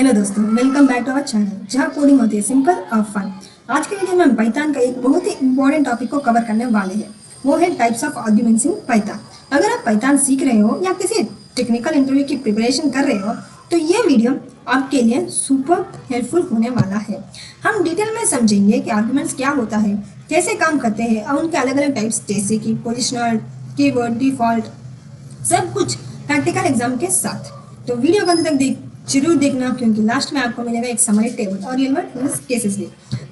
Hello दोस्तों, welcome back to our channel जहां coding होती है सिंपल और फन। आज के वीडियो में हम पाइथन का एक बहुत ही इंपॉर्टेंट टॉपिक को कवर करने वाले हैं। वो है types of arguments in Python. अगर आप पाइथन सीख रहे हो या किसी टेक्निकल इंटरव्यू की प्रिपरेशन कर रहे हो तो ये वीडियो आपके लिए सुपर हेल्पफुल होने वाला है। हम डिटेल में समझेंगे कि आर्ग्यूमेंट्स क्या होता है, कैसे काम करते हैं और उनके अलग अलग टाइप्स जैसे कि पोजिशनल, कीवर्ड, डिफॉल्ट, सब कुछ प्रैक्टिकल एग्जाम के साथ। तो वीडियो को अंत तक जरूर देखना क्योंकि लास्ट में आपको मिलेगा एक समरी टेबल और रियल वर्ड यूज केसेस भी।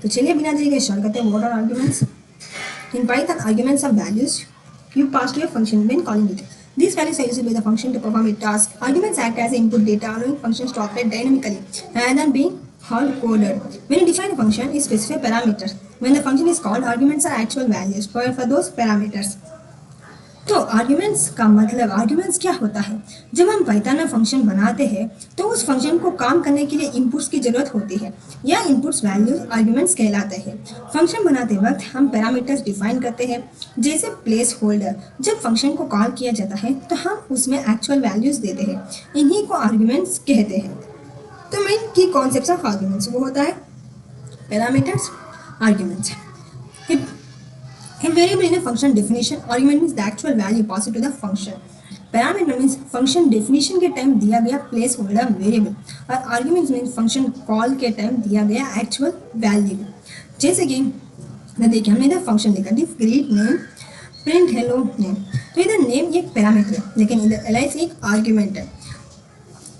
तो चलिए बिना देरी के स्टार्ट करते हैं। What are arguments in Python? Arguments are values you pass to a function when calling it. These values are used by the function to perform a task. Arguments act as input data, allowing functions to operate dynamically rather than being hard-coded. When you define a function, you specify parameters. When the function is called, arguments are actual values for those parameters. तो arguments का मतलब, arguments क्या होता है? जब हम Python में function बनाते हैं तो उस फंक्शन को काम करने के लिए इनपुट्स की जरूरत होती है या इनपुट्स वैल्यूज आर्ग्यूमेंट्स कहलाते हैं। फंक्शन बनाते वक्त हम पैरामीटर्स डिफाइन करते हैं जैसे प्लेस होल्डर। जब फंक्शन को कॉल किया जाता है तो हम उसमें एक्चुअल वैल्यूज देते हैं, इन्हीं को आर्ग्यूमेंट्स कहते हैं। तो मेन की कॉन्सेप्ट ऑफ आर्ग्यूमेंट्स वो होता है parameters, arguments. A variable in a function definition, argument means the actual value passed to the function. Parameter means function definition के टाइम दिया गया प्लेस होल्डर वेरिएबल, और arguments means function कॉल के time दिया गया एक्चुअल वैल्यू। जैसे कि देखिए हमने इधर फंक्शन लिखा def greet name print hello name. तो इधर नेम एक पैरामीटर है लेकिन इधर एलाइस एक आर्ग्यूमेंट है।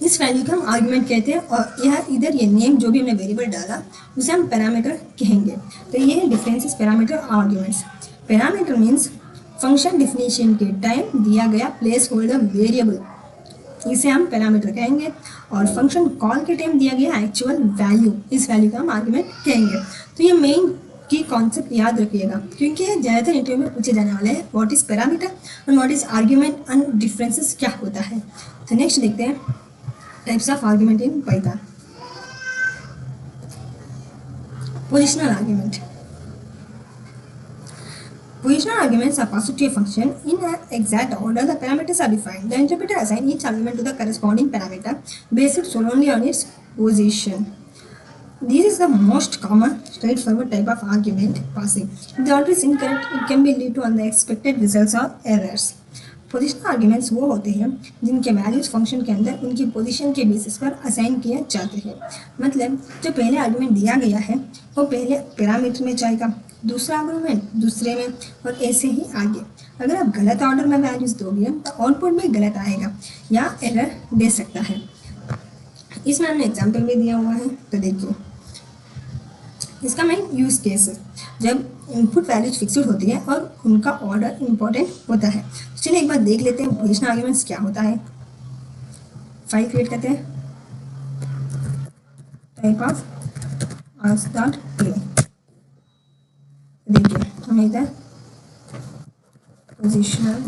इस वैल्यू को हम आर्ग्यूमेंट कहते हैं और यह इधर ये नेम जो भी हमने वेरिएबल डाला उसे हम पैरामीटर कहेंगे। तो ये डिफरेंसेस पैरामीटर और arguments. Parameter means function definition के टाइम दिया गया प्लेस होल्डर वेरिएबल, इसे हम पैरामीटर कहेंगे, और फंक्शन कॉल के टाइम दिया गया एक्चुअल वैल्यू, इस वैल्यू का हम आर्ग्यूमेंट कहेंगे। तो ये मेन की कॉन्सेप्ट याद रखिएगा क्योंकि ये ज़्यादातर इंटरव्यू में पूछे जाने वाले हैं। What is parameter and what is argument and differences क्या होता है। तो नेक्स्ट देखते हैं types of argument in Python. Positional argument. Positional arguments are passed to a function in an exact order. The parameters are defined. The interpreter assigns each argument to the corresponding parameter based solely on its position. This is the most common straightforward type of argument passing. If the order is incorrect, it can be lead to unexpected results or errors. Positional arguments वो होते हैं जिनके values function के अंदर उनकी position के basis पर assign किए जाते हैं। मतलब जो पहले आर्ग्यूमेंट दिया गया है वो पहले पैरामीटर में जाएगा, दूसरा आर्ग्यूमेंट दूसरे में, और ऐसे ही आगे। अगर आप गलत ऑर्डर में वैल्यूज दोगे तो आउटपुट भी गलत आएगा या एरर दे सकता है। इसमें हमने एग्जाम्पल भी दिया हुआ है, तो देखिए इसका मेन यूज केस है जब इनपुट वैल्यूज फिक्स्ड होती है और उनका ऑर्डर इंपॉर्टेंट होता है। चलिए एक बार देख लेते हैं पोजिशनल आर्ग्यूमेंट्स क्या होता है। फाइल क्रिएट करते हैं, टाइप ऑफ as.play। देखिए हमें इधर पोजिशनल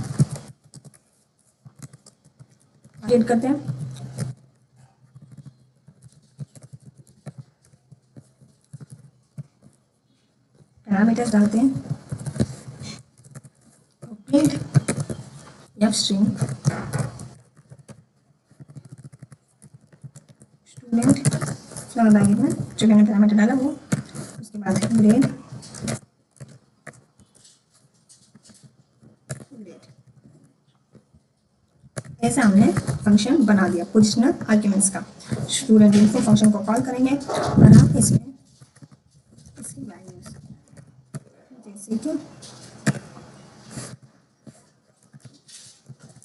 क्रिएट करते हैं, पैरामीटर्स डालते हैं, print F string student flower bracket में जो मैंने पैरामीटर डाला वो, उसके बाद ग्रेड ऐसा हमने फंक्शन बना दिया पोजिशनल आर्ग्यूमेंट्स का। स्टूडेंट इनको फंक्शन को कॉल करेंगे और हम इसमें इसकी वैल्यूज जैसे कि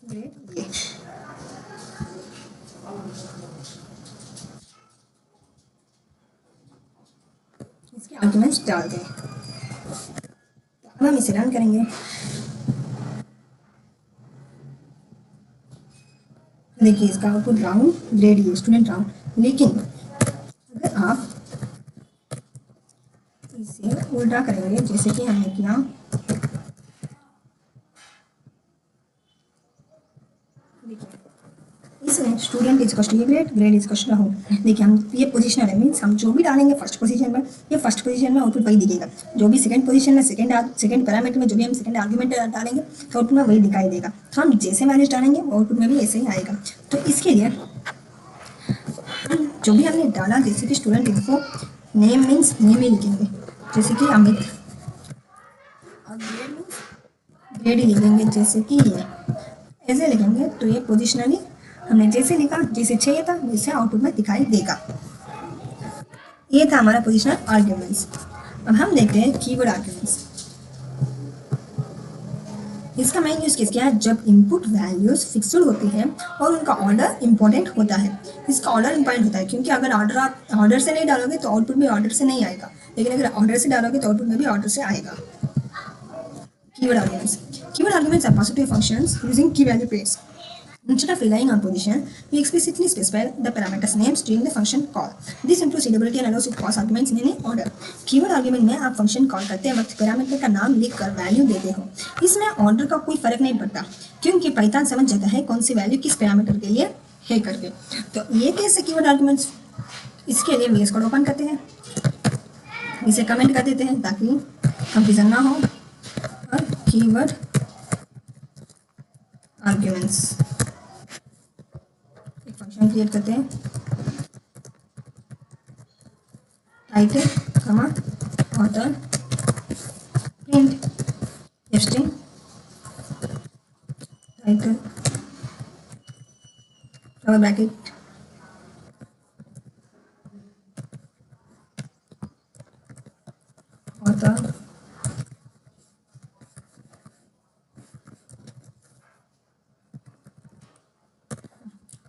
ग्रेड ये इसके आर्ग्यूमेंट्स डाल दें। अब हम इसे रन करेंगे। देखिए इसका आउटपुट राउंड ग्रेड ये स्टूडेंट राउंड। लेकिन अगर आप इसे उल्टा करेंगे जैसे कि हमने किया, देखिए इसमें student is cost grade, grade is cost round. देखिए हम ये पोजीशनल है, मीन्स हम जो भी डालेंगे फर्स्ट पोजीशन में, ये फर्स्ट पोजीशन में आउटपुट वही दिखेगा। जो भी सेकंड पोजीशन में, सेकंड पैरामीटर में जो भी हम सेकंड आर्ग्यूमेंट डालेंगे तो आउटपुट में वही दिखाई देगा। तो हम जैसे वैल्यूज डालेंगे वो आउटपुट में भी ऐसे ही आएगा। तो इसके लिए जो भी हमने डाला, जैसे कि student info, name means name ही लिखेंगे, जैसे कि अमित, और ग्रेड मीन्स ग्रेड ही लिखेंगे, जैसे कि ये ऐसे लिखेंगे। तो ये पोजिशनली हमने जैसे लिखा, जैसे चाहिए था वैसे आउटपुट में दिखाई देगा। ये था हमारा पोजिशनल आर्ग्यूमेंट्स। अब हम देखते हैं कीवर्ड आर्ग्यूमेंट्स। इसका मेन यूज केस क्या है? जब इनपुट वैल्यूज फिक्स्ड होती है और उनका ऑर्डर इंपॉर्टेंट होता है। इसका ऑर्डर इंपॉर्टेंट होता है क्योंकि अगर ऑर्डर आप ऑर्डर से नहीं डालोगे तो आउटपुट भी ऑर्डर से नहीं आएगा, लेकिन अगर ऑर्डर से डालोगे तो आउटपुट में भी ऑर्डर से आएगा। Keyword arguments. Keyword arguments are pass to functions using key value pairs. Instead of relying on position, we explicitly specify the parameters names during the function call. This improves readability and allows you to pass arguments in any order. Keyword argument में आप function call करते वक्त parameter का नाम लिखकर value देते हो। इसमें ऑर्डर का कोई फर्क नहीं पड़ता क्योंकि पाइथन समझ जाता है कौन सी वैल्यू किस पैरामीटर के लिए है करके। तो ये कैसे कीवर्ड आर्ग्यूमेंट्स? इसके लिए VS कोड ओपन करते हैं, इसे कमेंट कर देते हैं ताकि कंफ्यूजन ना हो। और कीवर्ड आर्ग्यूमेंट्स फंक्शन क्रिएट करते हैं, टाइटल कमा author print string title double bracket author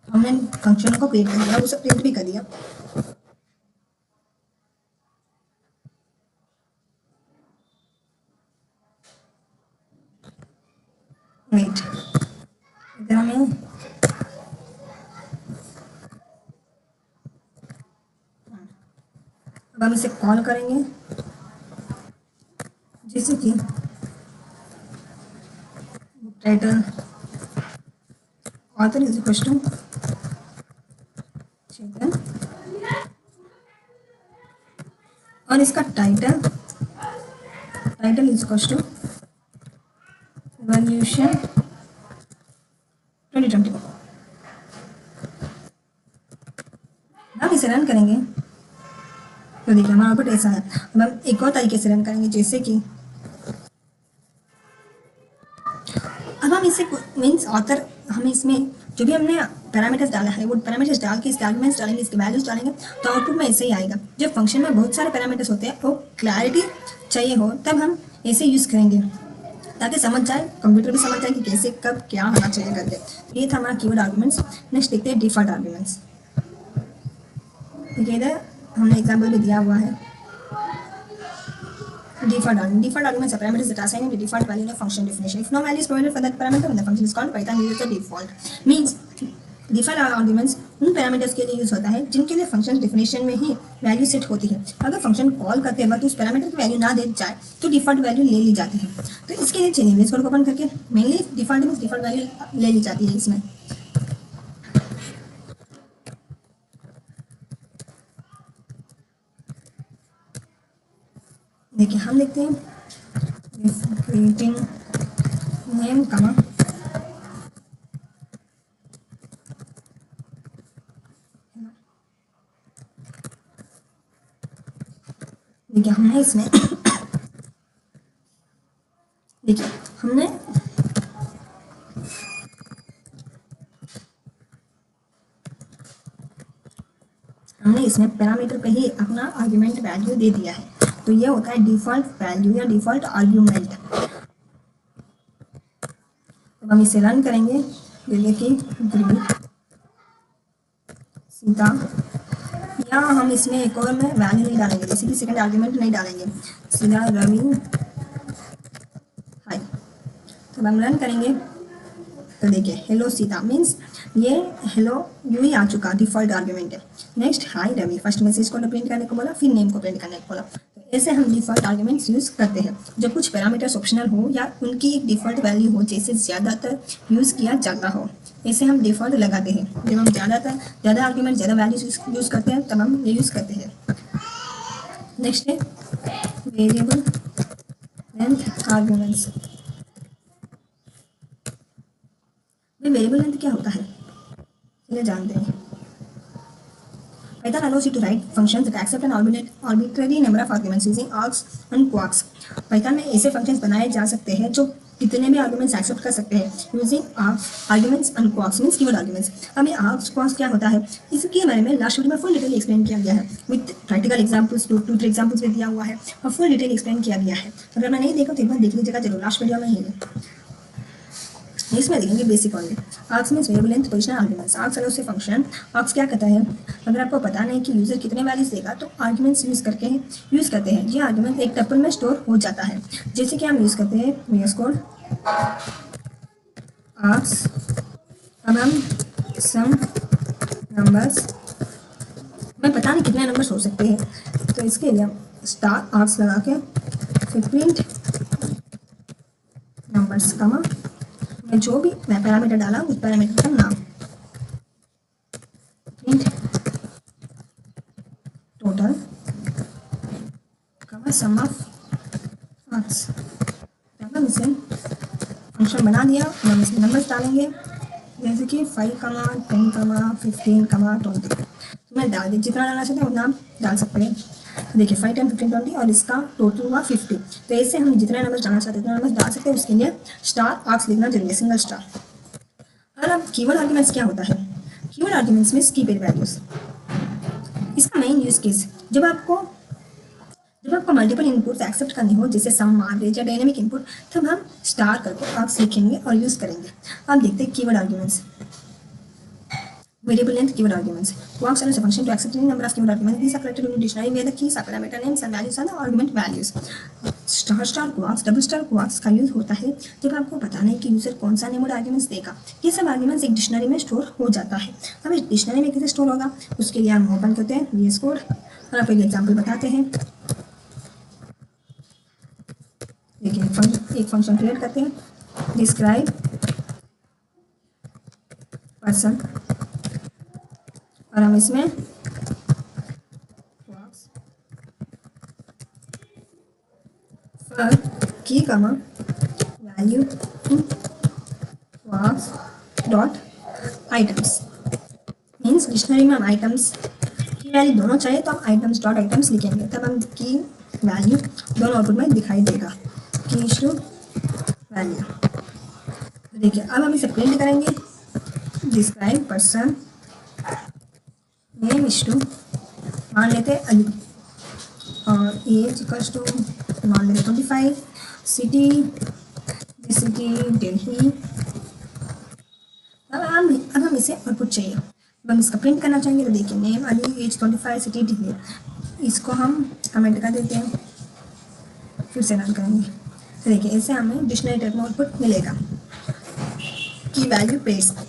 हमने फंक्शन को क्रिएट कर दिया, उसे प्रिंट भी कर दिया। वेट, इधर हमें अब हम इसे कॉल करेंगे, जैसे कि title author is equal to Chetan और इसका title is equal to revolution 2020। हम इसे रन करेंगे तो देखिए हमारा आउटपुट ऐसा है। अब हम एक और तरीके से रन करेंगे, जैसे कि अब हम इसे मीन्स ऑथर, हम इसमें जो भी हमने पैरामीटर्स डाला है वो पैरामीटर्स डाल के इसके आर्गुमेंट्स डालेंगे, इसके वैल्यूज डालेंगे तो आउटपुट में ऐसे ही आएगा। जब फंक्शन में बहुत सारे पैरामीटर्स होते हैं, वो क्लैरिटी चाहिए हो तब हम ऐसे यूज़ करेंगे ताकि समझ जाए, कंप्यूटर भी समझ जाए कि कैसे कब क्या होना चाहिए करके। ये था हमारा कीवर्ड आर्गुमेंट्स। नेक्स्ट देखते हैं डिफ़ॉल्ट आर्गुमेंट्स। देखिए इधर हमने एग्जाम्पल भी दिया हुआ है। Default arguments are parameters that are assigned the default value in a function definition. If no value is provided for that parameter, when the function is called, Python uses the default. Means default arguments उन parameters के लिए use होता है जिनके लिए function definition में ही value set होती है। अगर फंक्शन कॉल करते वक्त उस पैरामीटर की वैल्यू ना दे जाए तो डिफॉल्ट वैल्यू ले ली जाती है। तो इसके लिए चलिए इसको ओपन करके मेनली डिफॉल्ट वैल्यू ले ली जाती है इसमें। देखिए हम देखते हैं क्रिएटिंग नेम कमा देखिए हमने इसमें देखिए हमने इसमें पैरामीटर पे ही अपना आर्गुमेंट वैल्यू दे दिया है। तो ये होता है डिफॉल्ट वैल्यू या डिफॉल्ट आर्ग्यूमेंट। तो हम इसे रन करेंगे, जैसे कि सीता, या हम इसमें एक और में वैल्यू नहीं डालेंगे, जैसे कि सेकंड आर्ग्यूमेंट नहीं डालेंगे, सीधा रवि हाय। तो हम रन करेंगे तो देखिए हेलो सीता मीन्स ये हेलो यू ही आ चुका, डिफॉल्ट आर्ग्यूमेंट है। नेक्स्ट हाय रवि, फर्स्ट मैसेज को प्रिंट करने को बोला, फिर नेम को प्रिंट करने को बोला। तो ऐसे हम डिफॉल्ट आर्ग्यूमेंट्स यूज़ करते हैं जब कुछ पैरामीटर्स ऑप्शनल हो या उनकी एक डिफॉल्ट वैल्यू हो, जैसे ज़्यादातर यूज़ किया जाता हो, ऐसे हम डिफॉल्ट लगाते हैं। जब हम ज़्यादा आर्ग्यूमेंट ज़्यादा वैल्यूज यूज़ करते हैं तब हम ये यूज़ करते हैं। नेक्स्ट है variable length arguments. Variable length क्या होता है चलिए जानते हैं। Python allows you to write functions that accept an arbitrary number of arguments using args and quarks. Python में ऐसे functions बनाए जा सकते हैं जो कितने भी आर्ग्यूमेंट्स एक्सेप्ट कर सकते हैं using arguments and quarks means keyword arguments. अब ये आर्ग्स क्वाक्स क्या होता है इसके बारे में लास्ट वीडियो में फुल डिटेल एक्सप्लेन किया गया है विद प्रैक्टिकल एग्जांपल्स, 2-3 एग्जांपल्स में दिया हुआ है और फुल डिटेल एक्सप्लेन किया गया है। अगर मैं नहीं देखा तो एक बार देख लीजिएगा जरूर, लास्ट वीडियो में ही है। इसमें देखेंगे basic only. Arcs means variable length positional arguments. Arcs allow से फंक्शन। आर्क्स क्या कहता है, अगर आपको पता नहीं कि यूजर कितने वैल्यूज देगा तो आर्ग्यूमेंट्स यूज करते हैं। ये आर्ग्यूमेंट एक टपल में स्टोर हो जाता है। जैसे कि हम यूज करते हैं VS कोड आर्क्स। अब हम सम नंबर्स में पता नहीं कितने नंबर्स हो सकते हैं तो इसके लिए हम स्टार आर्क्स लगा के फिर प्रिंट नंबर्स कमा मैं जो भी मैं पैरामीटर डाला उस पैरामीटर का नाम प्रिंट टोटल कमा सम ऑफ आर्क्स। हम इसे फंक्शन बना दिया और हम इसमें नंबर्स डालेंगे जैसे कि 5, 10, 15, 20। तो मैं डाल दी जितना डालना चाहते हैं उतना आप डाल सकते हैं। तो देखिए 5, 10, 15, 20 और इसका टोटल हुआ 50। तो ऐसे हम जितने नंबर डालना चाहते हैं उतना नंबर डाल सकते हैं। उसके लिए स्टार आर्क्स लिखना जरूरी है, सिंगल स्टार। और अब कीवर्ड आर्ग्यूमेंट्स क्या होता है, keyword arguments means keypad values. इसका मेन यूज केस जब आपको मल्टीपल इनपुट्स एक्सेप्ट करनी हो जैसे सम, एवरेज या डायनेमिक इनपुट तब हम स्टार करके आर्क्स लिखेंगे और यूज करेंगे। अब देखते हैं keyword arguments. Variable length keyword arguments. Quarks allows a function to accept any number of keyword arguments. These are collected in a dictionary where the keys are parameter names and values are the argument values. Star quarks, double star quarks का use होता है जब आपको पता नहीं कि user कौन सा नेम्ड आर्ग्यूमेंट्स देगा। ये सब आर्ग्यूमेंट्स एक डिक्शनरी में स्टोर हो जाता है। अब इस डिक्शनरी में कैसे स्टोर होगा उसके लिए हम ओपन करते हैं VS कोड और आप एक एग्जाम्पल बताते हैं। देखिए एक फंक्शन क्रिएट करते हैं डिस्क्राइब पर्सन और हम इसमें की कमा value quarks dot items means dictionary में हम आइटम्स की वैल्यू दोनों चाहिए तो हम आइटम्स डॉट आइटम्स लिखेंगे तब हम की वैल्यू दोनों आउटपुट में दिखाई देगा की इशू वैल्यू। देखिए अब हम इसे प्रिंट करेंगे डिस्क्राइब पर्सन नेम इशू मान लेते हैं अली और एज इक्वल्स टू मान लेते 25, सिटी दिल्ली। अब हम इसे आउटपुट चाहिए। अब हम इसका प्रिंट करना चाहेंगे तो देखिए name Ali, age 25, city Delhi. इसको हम कमेंट कर देते हैं फिर से रन करेंगे तो देखिए इससे हमें डिक्शनरी टाइप में आउटपुट मिलेगा की वैल्यू पेस्ट।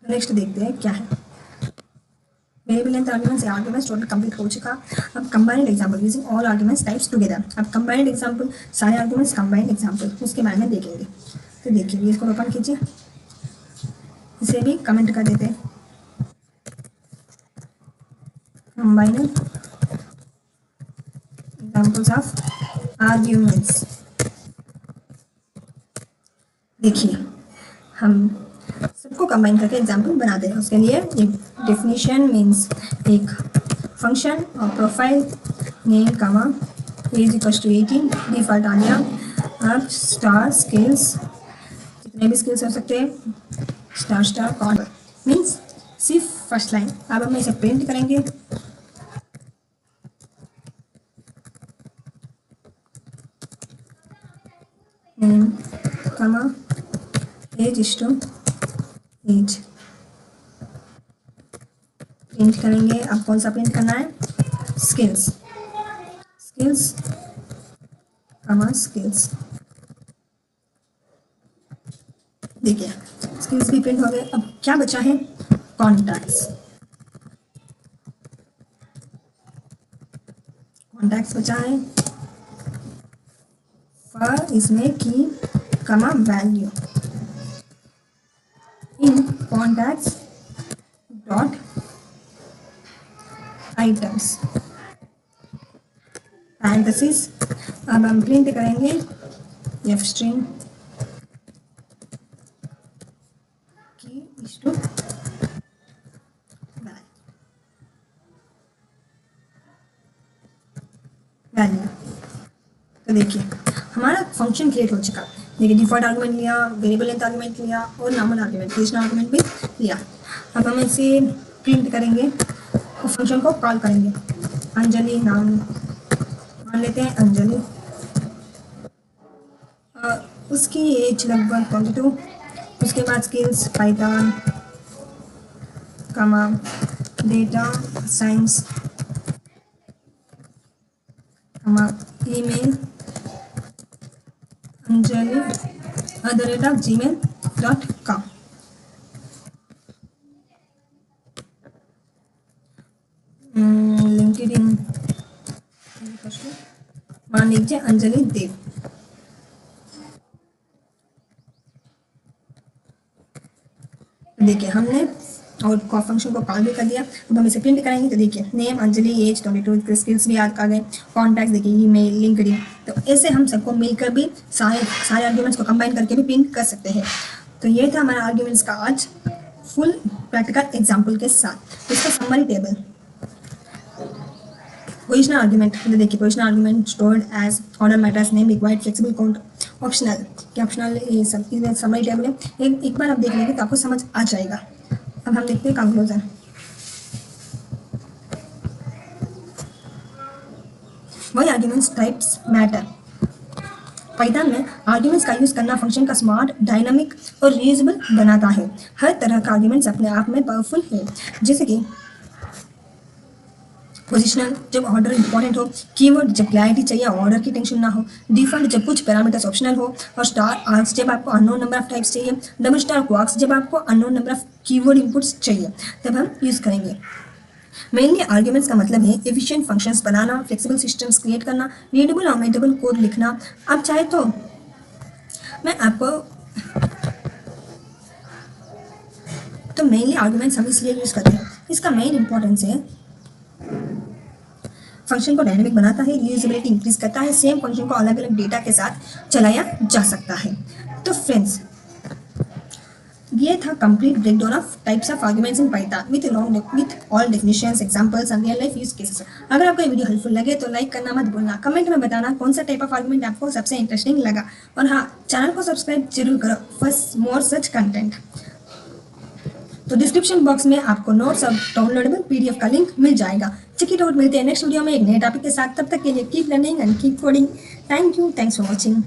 नेक्स्ट देखते हैं क्या है variable length arguments total complete हो चुका। अब combined example using all arguments types together. अब कंबाइंड एग्जांपल सारे आर्ग्यूमेंट्स कंबाइंड एग्जांपल उसके बारे में देखेंगे। तो देखिए ये इसको ओपन कीजिए इसे भी कमेंट कर देते हैं कंबाइंड एग्जांपल्स ऑफ आर्ग्यूमेंट्स। देखिए हम सबको कंबाइन करके एग्जाम्पल बना दें। उसके लिए एक डेफिनेशन मीन्स एक फंक्शन और profile name comma as equals to 18 default आ गया। अब स्टार स्किल्स जितने भी स्किल्स हो सकते हैं स्टार कॉर्नर मीन्स सिर्फ फर्स्ट लाइन। अब हम इसे प्रिंट करेंगे name comma age is to age print करेंगे। अब कौन सा प्रिंट करना है स्किल्स कमा स्किल्स। देखिए स्किल्स भी प्रिंट हो गए। अब क्या बचा है कॉन्टैक्ट्स बचा है फॉर इसमें की कमा value in contacts dot items parenthesis. अब हम प्रिंट करेंगे एफ स्ट्रिंग देखिए हमारा फंक्शन क्रिएट हो चुका। देखिए डिफॉल्ट आर्गुमेंट लिया, वेरिएबल लेंथ आर्गुमेंट लिया और नॉर्मल आर्गुमेंट, कंडीशनल आर्गुमेंट भी लिया। अब हम इसे प्रिंट करेंगे और फंक्शन को कॉल करेंगे। अंजलि नाम मान लेते हैं अंजलि, उसकी एज लगभग 22। उसके बाद स्किल्स पाइथन, कमा डेटा साइंस, कमा ईमेल anjali@gmail.com। लिंक्डइन मान लीजिए अंजलि देव। देखिए हमने और फंक्शन को कॉल भी कर दिया। अब हम इसे प्रिंट करेंगे तो देखिए नेम अंजलि, एज 22, स्किल्स भी आ गए, कॉन्टैक्ट देखिए ईमेल, लिंक्डइन। तो ऐसे हम सबको मिलकर भी सारे आर्ग्यूमेंट्स को कंबाइन करके भी प्रिंट कर सकते हैं। तो ये था हमारा आर्ग्यूमेंट्स का आज फुल प्रैक्टिकल एग्जाम्पल के साथ। इसका समरी टेबल, पोजिशनल आर्ग्यूमेंट देखिए, positional argument stored as order matters name required flexible count optional. क्या ऑप्शनल ये सब समरी टेबल है। एक बार आप देख लेंगे तो आपको समझ आ जाएगा। अब हम देखते हैं कंक्लूजन। वही आर्ग्यूमेंट्स टाइप्स मैटर। पाइथन में आर्ग्यूमेंट्स का यूज करना फंक्शन का स्मार्ट, डायनामिक और रीयूजेबल बनाता है। हर तरह का आर्ग्यूमेंट्स अपने आप में पावरफुल है, जैसे कि पोजिशनल जब ऑर्डर इंपॉर्टेंट हो, कीवर्ड जब क्लैरिटी चाहिए ऑर्डर की टेंशन ना हो, डिफॉल्ट जब कुछ पैरामीटर्स ऑप्शनल हो, और स्टार आर्क्स जब आपको अननोन नंबर ऑफ टाइप्स चाहिए, डबल स्टार क्वार्क्स जब आपको unknown number of keyword inputs चाहिए, तब हम यूज़ करेंगे। मेनली आर्ग्यूमेंट्स का मतलब है एफिशिएंट फंक्शंस बनाना, फ्लेक्सिबल सिस्टम्स क्रिएट करना, रीडेबल और मेटेबल कोड लिखना। आप चाहे तो मैं आपको तो मेनली आर्ग्यूमेंट्स हम इसलिए यूज़ करते हैं, इसका मेन इंपॉर्टेंस है फंक्शन को डायनेमिक बनाता है, रीयूजेबिलिटी इंक्रीज करता है, सेम फंक्शन को अलग अलग डेटा के साथ चलाया जा सकता है। तो फ्रेंड्स ये था complete breakdown of types of arguments in Python with all definitions, examples and real life use cases. अगर आपको ये वीडियो हेल्पफुल लगे तो लाइक करना मत भूलना, कमेंट में बताना कौन सा टाइप ऑफ आर्ग्यूमेंट आपको सबसे इंटरेस्टिंग लगा, और हाँ चैनल को सब्सक्राइब जरूर करो फॉर मोर सच कंटेंट। तो डिस्क्रिप्शन बॉक्स में आपको नोट्स और डाउनलोडेबल पीडीएफ का लिंक मिल जाएगा। Check it out. मिलते हैं नेक्स्ट वीडियो में एक नए टॉपिक के साथ। तब तक के लिए keep learning and keep coding. Thank you, thanks for watching.